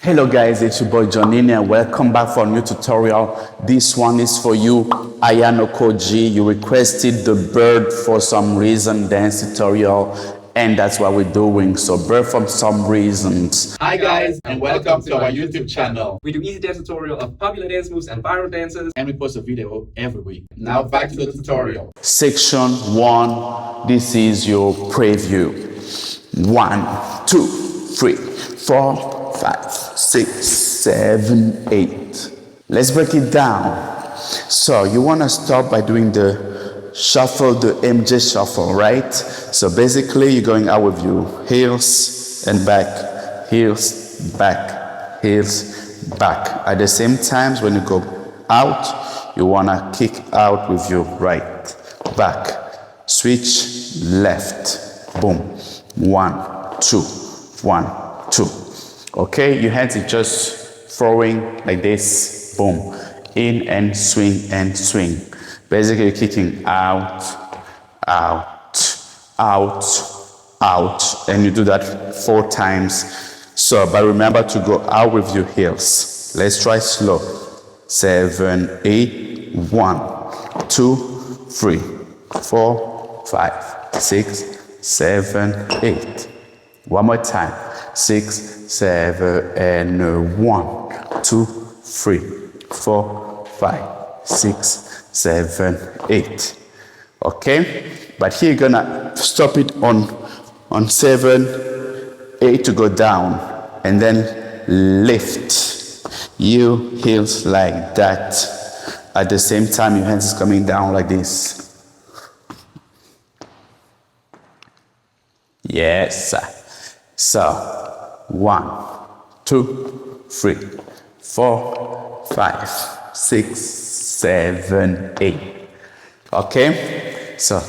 Hello guys, it's your boy Nini and welcome back for a new tutorial. This one is for you, Ayano Koji. You requested the bird for some reason dance tutorial and that's what we're doing. So bird for some reasons. Hi guys and welcome to our YouTube channel. We do easy dance tutorial of popular dance moves and viral dances. And we post a video every week. Now back to the tutorial. Section 1, this is your preview. 1, 2, 3, 4, 5, 6, 7, 8. Let's break it down. So you want to start by doing the shuffle, the MJ shuffle, right? So basically you're going out with your heels and back, heels, back, heels, back. At the same time, when you go out, you want to kick out with your right, back, switch, left, boom, 1, 2, 1, 2. Okay, your hands are just throwing like this, boom, in and swing and swing. Basically, you're kicking out, out, out, out, and you do that 4 times. So, but remember to go out with your heels. Let's try slow. 7, 8, 1, 2, 3, 4, 5, 6, 7, 8. One more time. 6, 7, and 1, 2, 3, 4, 5, 6, 7, 8. Okay, but here you're gonna stop it on 7, 8 to go down, and then lift your heels like that. At the same time, your hands is coming down like this. Yes. So 1, 2, 3, 4, 5, 6, 7, 8. Okay, so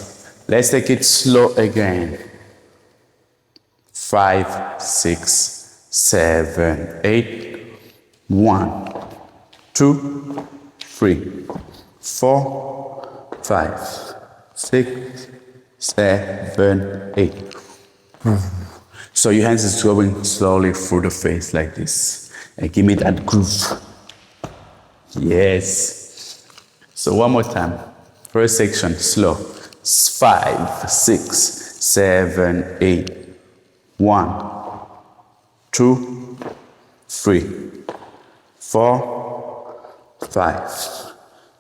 let's take it slow again. 5, 6, 7, 8. 1, 2, 3, 4, 5, 6, 7, 8. So your hands is going slowly through the face like this. And give me that groove. Yes. So one more time. First section, slow. 5, 6, 7, 8. 1, 2, 3, 4, 5,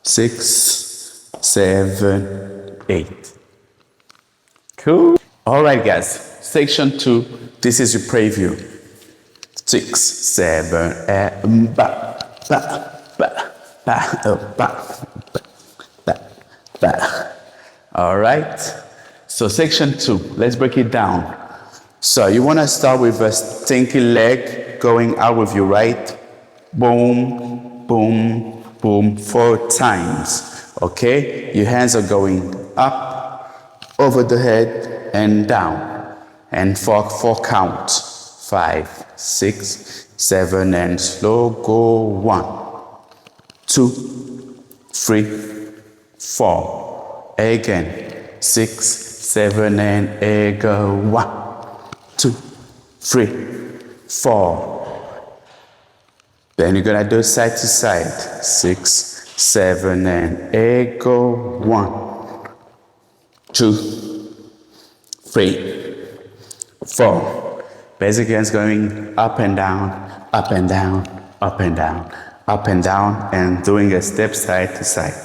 6, 7, 8. Cool. All right, guys. Section 2, this is your preview. 6, 7, ba, ba, ba, ba, ba, ba, ba. All right. So section 2, let's break it down. So you want to start with a stinky leg going out with your right. Boom, boom, boom, 4 times. Okay. Your hands are going up, over the head, and down. And 4 count. 5, 6, 7, and slow go. 1, 2, 3, 4. Again. 6, 7, and go. 1, 2, 3, 4. Then you're gonna do side to side. 6, 7, and go. 1, 2, 3, 4. Basic hands going up and down, up and down, up and down, up and down, and doing a step side to side.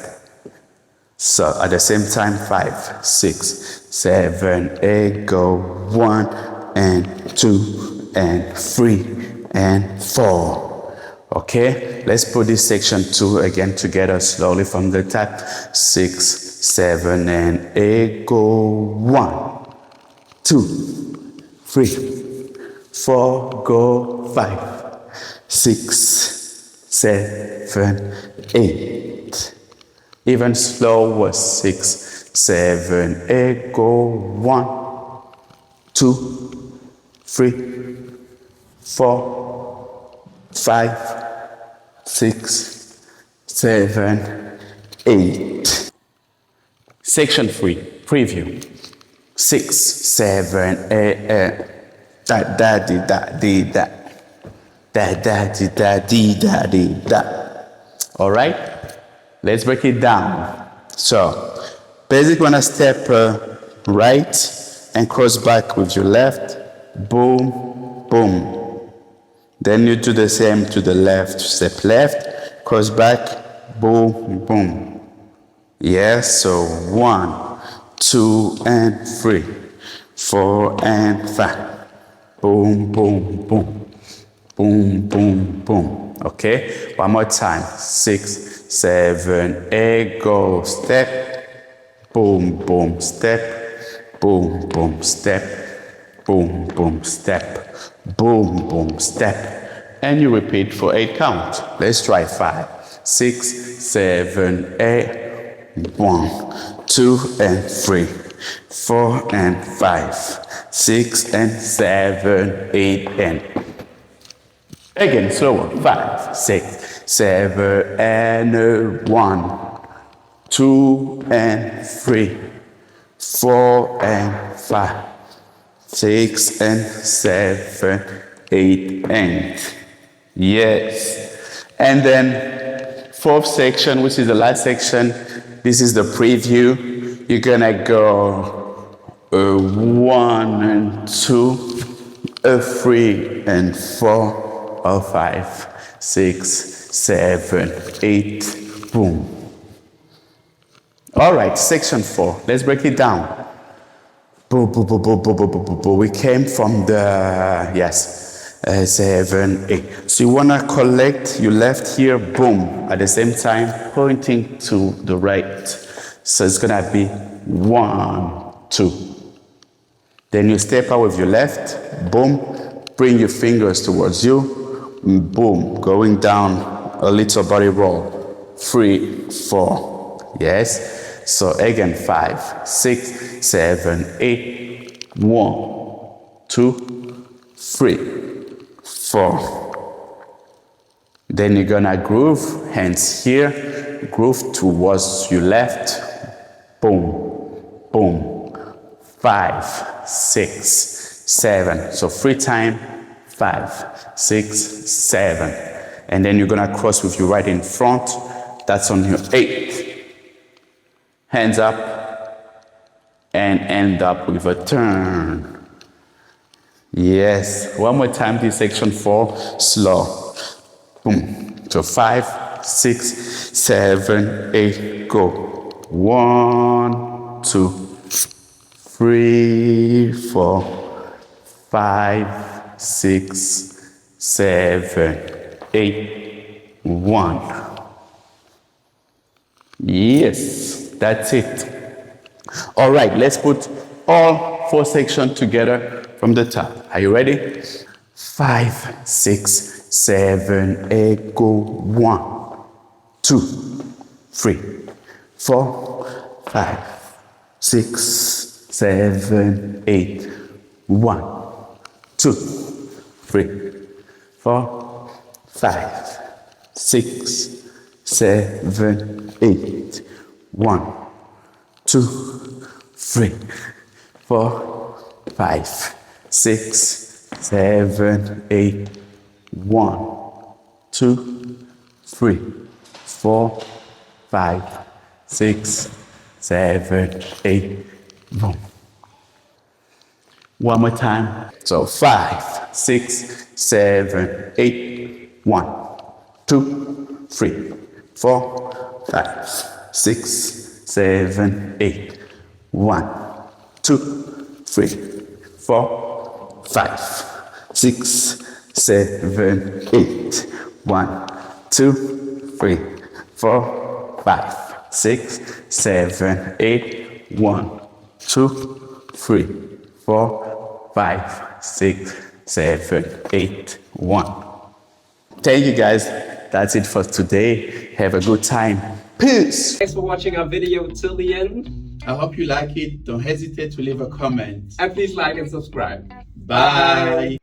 So at the same time, 5, 6, 7, 8, go. 1, and 2, and 3, and 4. Okay, let's put this section 2 again together slowly from the top. 6, 7, and 8, go. 1, 2, 3, 4, go. 5, 6, 7, 8. Even slower. 6, 7, 8, go. 1, 2, 3, 4, 5, 6, 7, 8. Section 3, preview. 6, 7, 8, da, da, di, da, di, da. Da da di da di da di da. All right? Let's break it down. So, basic wanna step right and cross back with your left. Boom, boom. Then you do the same to the left. Step left, cross back, boom, boom. Yes, so 1, 2, and 3, 4, and 5. Boom, boom, boom. Boom, boom, boom. Okay, one more time. 6, 7, 8, go. Step, boom, boom, step, boom, boom, step, boom, boom, step, boom, boom, step. And you repeat for 8 count. Let's try 5, 6, 7, 8. 1, 2, and 3, 4, and 5, 6, and 7, 8, and again slower. 5, 6, 7, and 1, 2, and 3, 4, and 5, 6, and 7, 8, and yes. And then fourth section, which is the last section. This is the preview. You're gonna go 1 and 2, 3 and 4, 5, 6, 7, 8, boom. All right, section 4. Let's break it down. Boom, boom, boom, boom, boom, boom, boom, boom, boom. We came from the 7, 8. So you wanna collect your left here, boom, at the same time pointing to the right. So it's gonna be 1, 2. Then you step out with your left, boom, bring your fingers towards you, boom, going down a little body roll. 3, 4. Yes. So again, 5, 6, 7, 8. 1, 2, 3. 4. Then you're gonna groove, hands here, groove towards your left, boom, boom, 5, 6, 7. So 3 times, 5, 6, 7. And then you're gonna cross with your right in front, that's on your 8. Hands up, and end up with a turn. Yes, one more time, this section 4, slow. Boom. So 5, 6, 7, 8, go. 1, 2, 3, 4, 5, 6, 7, 8, 1. Yes, that's it. All right, let's put all 4 sections together from the top. Are you ready? 5, 6, 7, 8, go. 1, 2, 3, 4, 5, 6, 7, 8. 1, 2, 3, 4, 5, 6, 7, 8. 1, 2, 3, 4, 5, 6, 7, 8. 1, 2, 3, 4, 5, 6, 7, 8. Boom. One more time. So 5, 6, 7, 8. 1, 2, 3, 4, 5, 6, 7, 8. 1, 2, 3, 4, 5, 6, 7, 8. 1, 2, 3, 4, 5, 6, 7, 8. 1, 2, 3, 4, 5, 6, 7, 8. 1. Thank you guys. That's it for today. Have a good time. Peace. Thanks for watching our video till the end. I hope you like it. Don't hesitate to leave a comment. And please like and subscribe. Bye.